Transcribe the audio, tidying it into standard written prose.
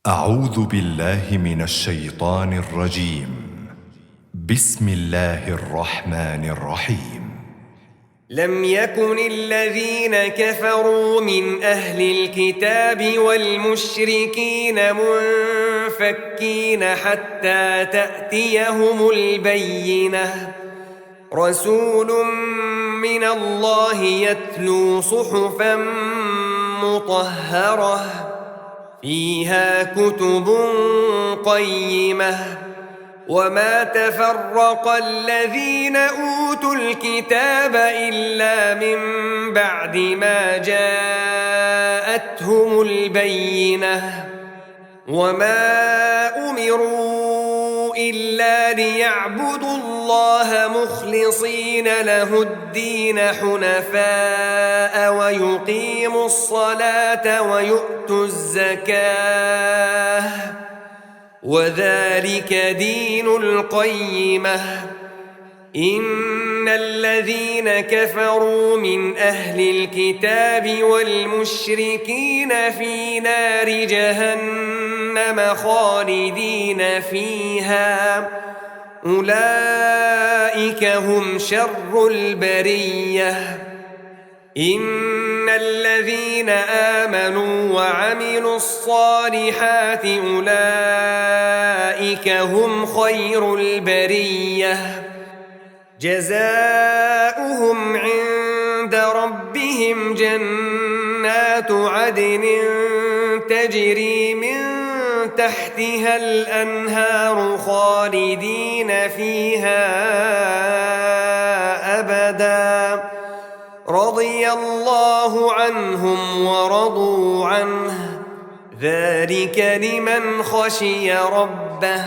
أعوذ بالله من الشيطان الرجيم. بسم الله الرحمن الرحيم. لم يكن الذين كفروا من أهل الكتاب والمشركين منفكين حتى تأتيهم البينة. رسول من الله يتلو صحفا مطهرة فيها كتب قيمة. وما تفرق الذين أوتوا الكتاب إلا من بعد ما جاءتهم البينة. وما أمروا إلا ليعبدوا الله مخلصين له الدين حنفاء ويقيموا الصلاة ويؤتوا الزكاة وذلك دين القيمة. إن الذين كفروا من أهل الكتاب والمشركين في نار جهنم خالدين فيها أولئك هم شر البرية. إن الذين آمنوا وعملوا الصالحات أولئك هم خير البرية. جزاؤهم عند ربهم جنات عدن تجري من تحتها الأنهار خالدين فيها أبداً. رضي الله عنهم ورضوا عنه ذلك لمن خشي ربه.